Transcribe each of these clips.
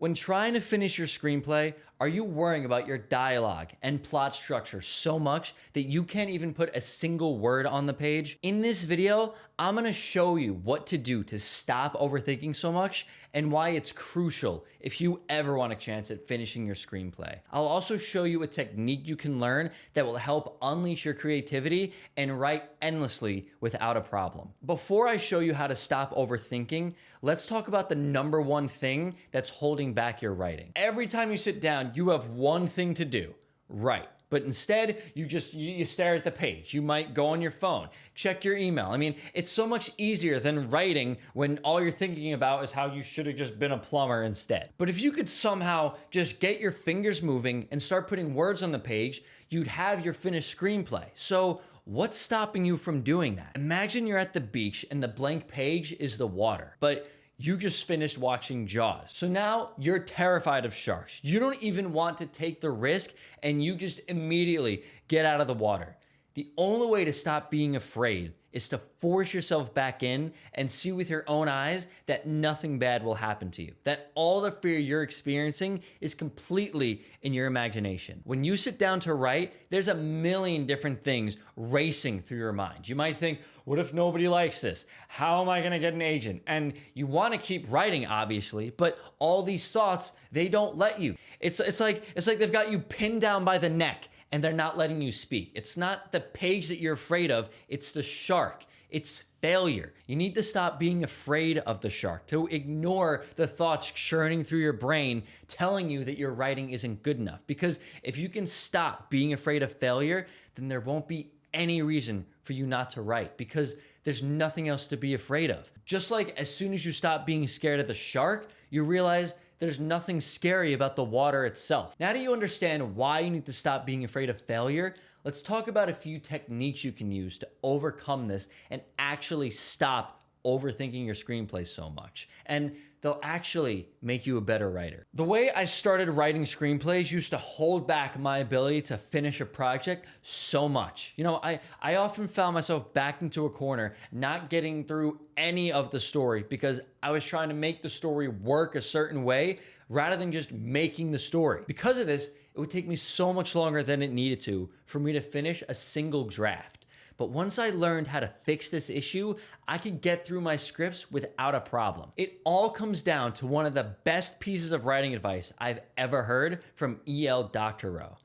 When trying to finish your screenplay, are you worrying about your dialogue and plot structure so much that you can't even put a single word on the page? In this video, I'm gonna show you what to do to stop overthinking so much and why it's crucial if you ever want a chance at finishing your screenplay. I'll also show you a technique you can learn that will help unleash your creativity and write endlessly without a problem. Before I show you how to stop overthinking, let's talk about the number one thing that's holding back your writing. Every time you sit down, you have one thing to do: write. But instead, you stare at the page. You might go on your phone, check your email. I mean, it's so much easier than writing when all you're thinking about is how you should have just been a plumber instead. But if you could somehow just get your fingers moving and start putting words on the page, you'd have your finished screenplay. So what's stopping you from doing that? Imagine you're at the beach and the blank page is the water, but you just finished watching Jaws. So now you're terrified of sharks. You don't even want to take the risk and you just immediately get out of the water. The only way to stop being afraid is to force yourself back in and see with your own eyes that nothing bad will happen to you, that all the fear you're experiencing is completely in your imagination. When you sit down to write, there's a million different things racing through your mind. You might think, what if nobody likes this? How am I gonna get an agent? And you wanna keep writing, obviously, but all these thoughts, they don't let you. It's like they've got you pinned down by the neck and they're not letting you speak. It's not the page that you're afraid of, it's the shark. It's failure. You need to stop being afraid of the shark, to ignore the thoughts churning through your brain telling you that your writing isn't good enough. Because if you can stop being afraid of failure, then there won't be any reason for you not to write, because there's nothing else to be afraid of. Just like as soon as you stop being scared of the shark, you realize there's nothing scary about the water itself. Now that you understand why you need to stop being afraid of failure, let's talk about a few techniques you can use to overcome this and actually stop overthinking your screenplay so much. And they'll actually make you a better writer. The way I started writing screenplays used to hold back my ability to finish a project so much. You know, I often found myself backed into a corner, not getting through any of the story because I was trying to make the story work a certain way rather than just making the story. Because of this, it would take me so much longer than it needed to for me to finish a single draft. But once I learned how to fix this issue, I could get through my scripts without a problem. It all comes down to one of the best pieces of writing advice I've ever heard from E.L. Doctorow.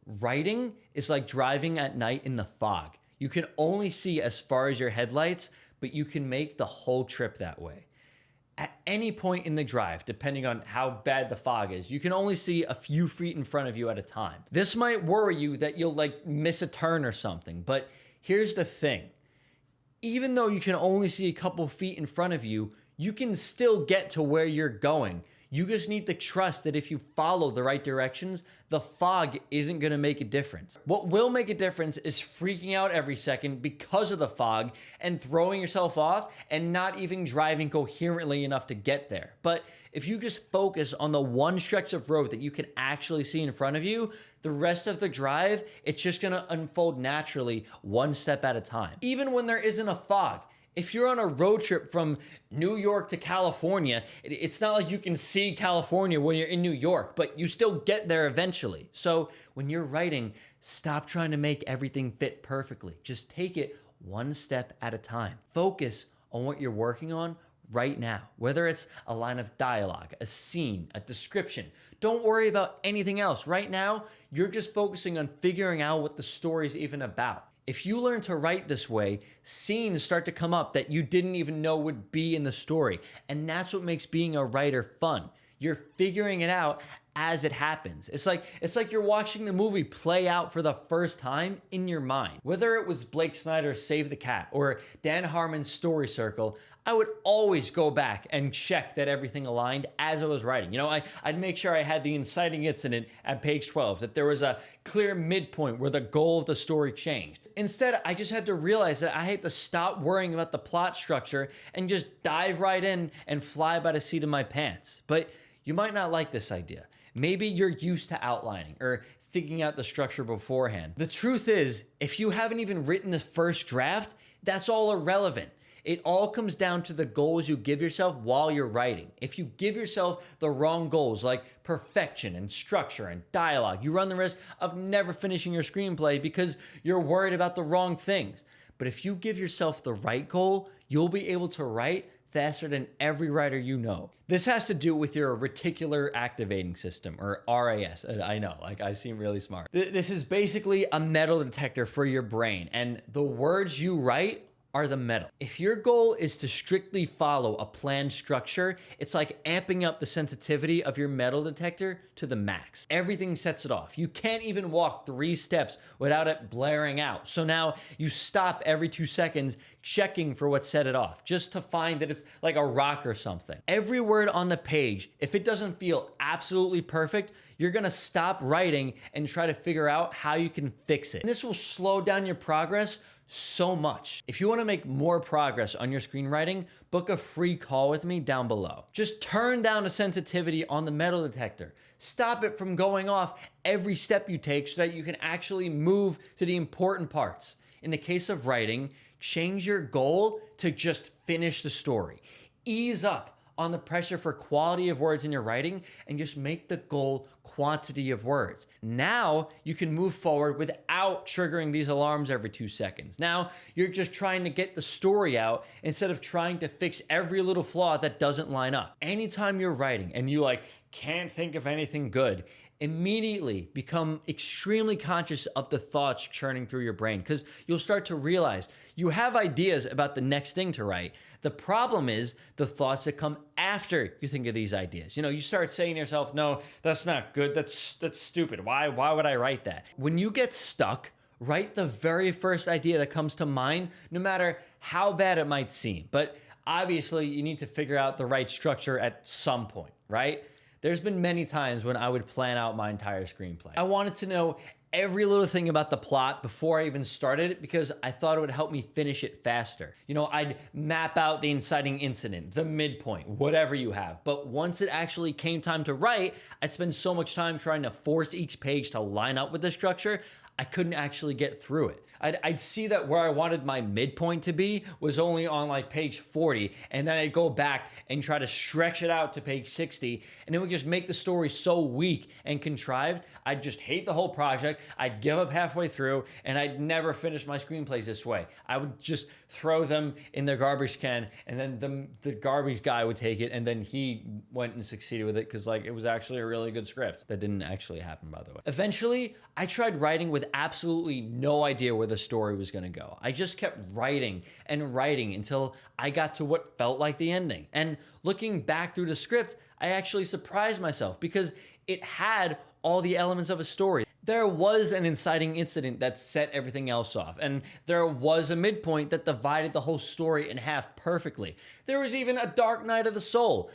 Writing is like driving at night in the fog. You can only see as far as your headlights, but you can make the whole trip that way. At any point in the drive, depending on how bad the fog is, you can only see a few feet in front of you at a time. This might worry you that you'll miss a turn or something, but here's the thing. Even though you can only see a couple feet in front of you, you can still get to where you're going. You just need to trust that if you follow the right directions, the fog isn't gonna make a difference. What will make a difference is freaking out every second because of the fog and throwing yourself off and not even driving coherently enough to get there. But if you just focus on the one stretch of road that you can actually see in front of you, the rest of the drive, it's just gonna unfold naturally one step at a time. Even when there isn't a fog, if you're on a road trip from New York to California, it's not like you can see California when you're in New York, but you still get there eventually. So when you're writing, stop trying to make everything fit perfectly. Just take it one step at a time. Focus on what you're working on right now, whether it's a line of dialogue, a scene, a description. Don't worry about anything else. Right now, you're just focusing on figuring out what the story's even about. If you learn to write this way, scenes start to come up that you didn't even know would be in the story. And that's what makes being a writer fun. You're figuring it out as it happens. It's like you're watching the movie play out for the first time in your mind. Whether it was Blake Snyder's Save the Cat or Dan Harmon's Story Circle, I would always go back and check that everything aligned as I was writing. You know, I'd make sure I had the inciting incident at page 12, that there was a clear midpoint where the goal of the story changed. Instead, I just had to realize that I had to stop worrying about the plot structure and just dive right in and fly by the seat of my pants. But you might not like this idea. Maybe you're used to outlining or thinking out the structure beforehand. The truth is, if you haven't even written the first draft, that's all irrelevant. It all comes down to the goals you give yourself while you're writing. If you give yourself the wrong goals like perfection and structure and dialogue, you run the risk of never finishing your screenplay because you're worried about the wrong things. But if you give yourself the right goal, you'll be able to write faster than every writer you know. This has to do with your reticular activating system, or RAS. I know, like I seem really smart. This is basically a metal detector for your brain, and the words you write are the metal. If your goal is to strictly follow a planned structure, it's like amping up the sensitivity of your metal detector to the max. Everything sets it off. You can't even walk 3 steps without it blaring out. So now you stop every 2 seconds checking for what set it off, just to find that it's like a rock or something. Every word on the page, if it doesn't feel absolutely perfect, you're gonna stop writing and try to figure out how you can fix it. And this will slow down your progress so much. If you want to make more progress on your screenwriting, book a free call with me down below. Just turn down the sensitivity on the metal detector. Stop it from going off every step you take so that you can actually move to the important parts. In the case of writing, change your goal to just finish the story. Ease up on the pressure for quality of words in your writing and just make the goal quantity of words. Now you can move forward without triggering these alarms every 2 seconds. Now you're just trying to get the story out instead of trying to fix every little flaw that doesn't line up. Anytime you're writing and you can't think of anything good, immediately become extremely conscious of the thoughts churning through your brain, because you'll start to realize you have ideas about the next thing to write. The problem is the thoughts that come after you think of these ideas. You start saying to yourself, no, that's not good. That's stupid. Why would I write that? When you get stuck, write the very first idea that comes to mind, no matter how bad it might seem. But obviously you need to figure out the right structure at some point, right? There's been many times when I would plan out my entire screenplay. I wanted to know every little thing about the plot before I even started it because I thought it would help me finish it faster. I'd map out the inciting incident, the midpoint, whatever you have. But once it actually came time to write, I'd spend so much time trying to force each page to line up with the structure, I couldn't actually get through it. I'd see that where I wanted my midpoint to be was only on page 40, and then I'd go back and try to stretch it out to page 60, and it would just make the story so weak and contrived, I'd just hate the whole project, I'd give up halfway through, and I'd never finish my screenplays this way. I would just throw them in the garbage can, and then the garbage guy would take it, and then he went and succeeded with it because it was actually a really good script. That didn't actually happen, by the way. Eventually, I tried writing with absolutely no idea where the story was going to go. I just kept writing and writing until I got to what felt like the ending. And looking back through the script, I actually surprised myself because it had all the elements of a story. There was an inciting incident that set everything else off, and there was a midpoint that divided the whole story in half perfectly. There was even a dark night of the soul.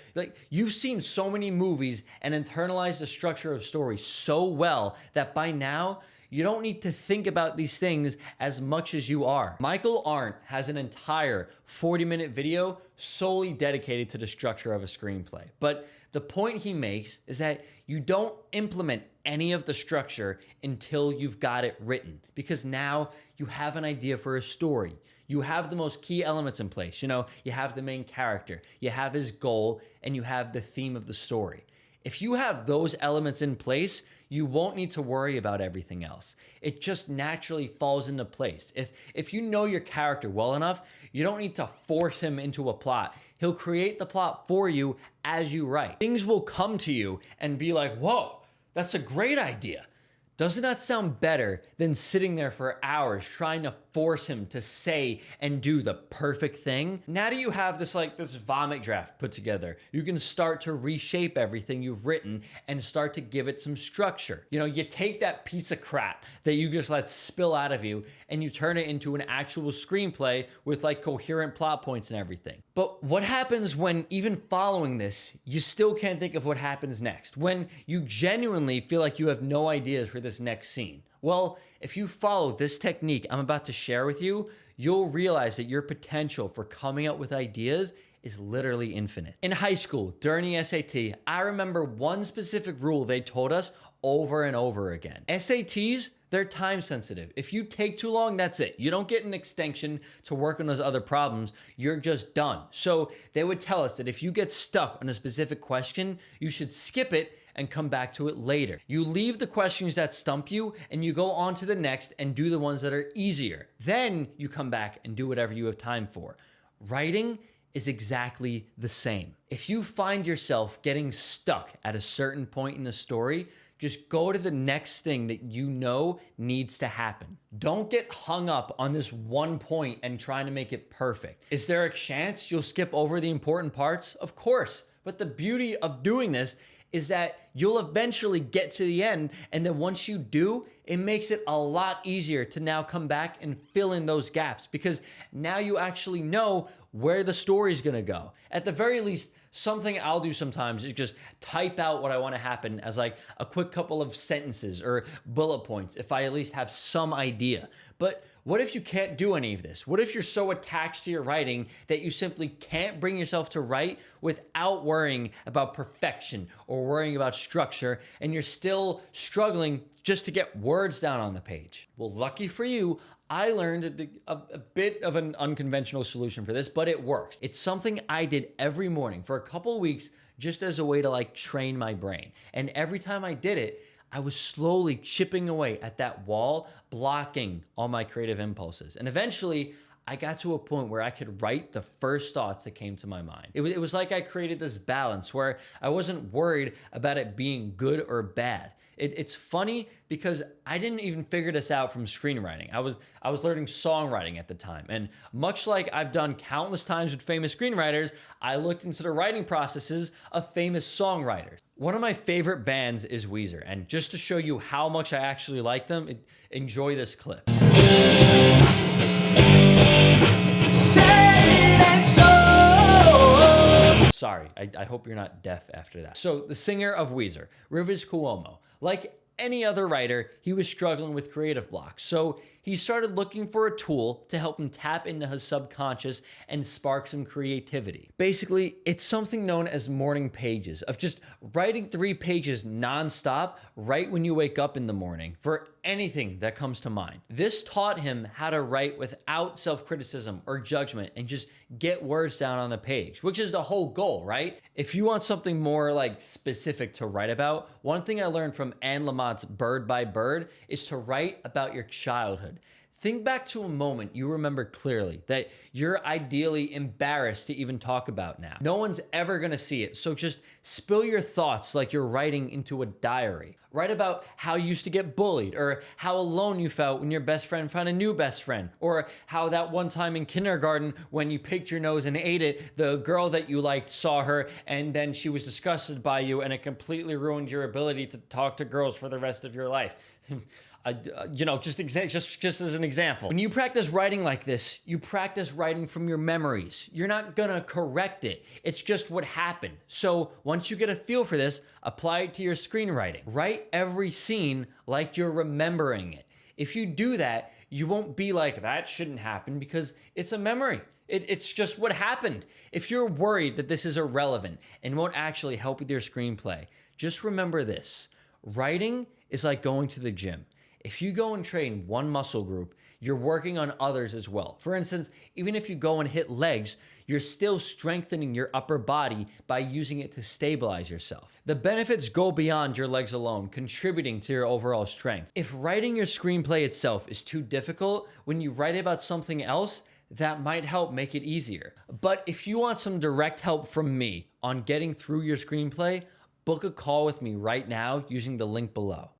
You've seen so many movies and internalized the structure of stories so well that by now, you don't need to think about these things as much as you are. Michael Arndt has an entire 40-minute video solely dedicated to the structure of a screenplay. But the point he makes is that you don't implement any of the structure until you've got it written, because now you have an idea for a story. You have the most key elements in place. You have the main character, you have his goal, and you have the theme of the story. If you have those elements in place, you won't need to worry about everything else. It just naturally falls into place. If you know your character well enough, you don't need to force him into a plot. He'll create the plot for you as you write. Things will come to you and be like, whoa, that's a great idea. Doesn't that sound better than sitting there for hours trying to force him to say and do the perfect thing? Now that you have this vomit draft put together, you can start to reshape everything you've written and start to give it some structure. You take that piece of crap that you just let spill out of you and you turn it into an actual screenplay with coherent plot points and everything. But what happens when, even following this, you still can't think of what happens next? When you genuinely feel like you have no ideas for this next scene? Well, if you follow this technique I'm about to share with you, you'll realize that your potential for coming up with ideas is literally infinite. In high school, during the SAT, I remember one specific rule they told us over and over again. SATs, they're time sensitive. If you take too long, that's it. You don't get an extension to work on those other problems. You're just done. So they would tell us that if you get stuck on a specific question, you should skip it and come back to it later. You leave the questions that stump you and you go on to the next and do the ones that are easier. Then you come back and do whatever you have time for. Writing is exactly the same. If you find yourself getting stuck at a certain point in the story, just go to the next thing that you know needs to happen. Don't get hung up on this one point and trying to make it perfect. Is there a chance you'll skip over the important parts? Of course. But the beauty of doing this is that you'll eventually get to the end, and then once you do, it makes it a lot easier to now come back and fill in those gaps, because now you actually know where the story's gonna go. At the very least, something I'll do sometimes is just type out what I want to happen as like a quick couple of sentences or bullet points if I at least have some idea. But what if you can't do any of this? What if you're so attached to your writing that you simply can't bring yourself to write without worrying about perfection or worrying about structure, and you're still struggling just to get words down on the page? Well, lucky for you, I learned a bit of an unconventional solution for this, but it works. It's something I did every morning for a couple of weeks just as a way to like train my brain. And every time I did it, I was slowly chipping away at that wall, blocking all my creative impulses. And eventually, I got to a point where I could write the first thoughts that came to my mind. It was like I created this balance where I wasn't worried about it being good or bad. It's funny because I didn't even figure this out from screenwriting. I was learning songwriting at the time. And much like I've done countless times with famous screenwriters, I looked into the writing processes of famous songwriters. One of my favorite bands is Weezer. And just to show you how much I actually like them, enjoy this clip. Sorry, I hope you're not deaf after that. So the singer of Weezer, Rivers Cuomo, like any other writer, he was struggling with creative blocks. So he started looking for a tool to help him tap into his subconscious and spark some creativity. Basically, it's something known as morning pages, of just writing 3 pages nonstop right when you wake up in the morning for anything that comes to mind. This taught him how to write without self-criticism or judgment and just get words down on the page, which is the whole goal, right? If you want something more like specific to write about, one thing I learned from Anne Lamott's Bird by Bird is to write about your childhood. Think back to a moment you remember clearly that you're ideally embarrassed to even talk about now. No one's ever gonna see it, so just spill your thoughts like you're writing into a diary. Write about how you used to get bullied, or how alone you felt when your best friend found a new best friend, or how that one time in kindergarten when you picked your nose and ate it, the girl that you liked saw her and then she was disgusted by you and it completely ruined your ability to talk to girls for the rest of your life. Just as an example. When you practice writing like this, you practice writing from your memories. You're not gonna correct it. It's just what happened. So once you get a feel for this, apply it to your screenwriting. Write every scene like you're remembering it. If you do that, you won't be like, that shouldn't happen, because it's a memory. It's just what happened. If you're worried that this is irrelevant and won't actually help with your screenplay, just remember this. Writing is like going to the gym. If you go and train one muscle group, you're working on others as well. For instance, even if you go and hit legs, you're still strengthening your upper body by using it to stabilize yourself. The benefits go beyond your legs alone, contributing to your overall strength. If writing your screenplay itself is too difficult, when you write about something else, that might help make it easier. But if you want some direct help from me on getting through your screenplay, book a call with me right now using the link below.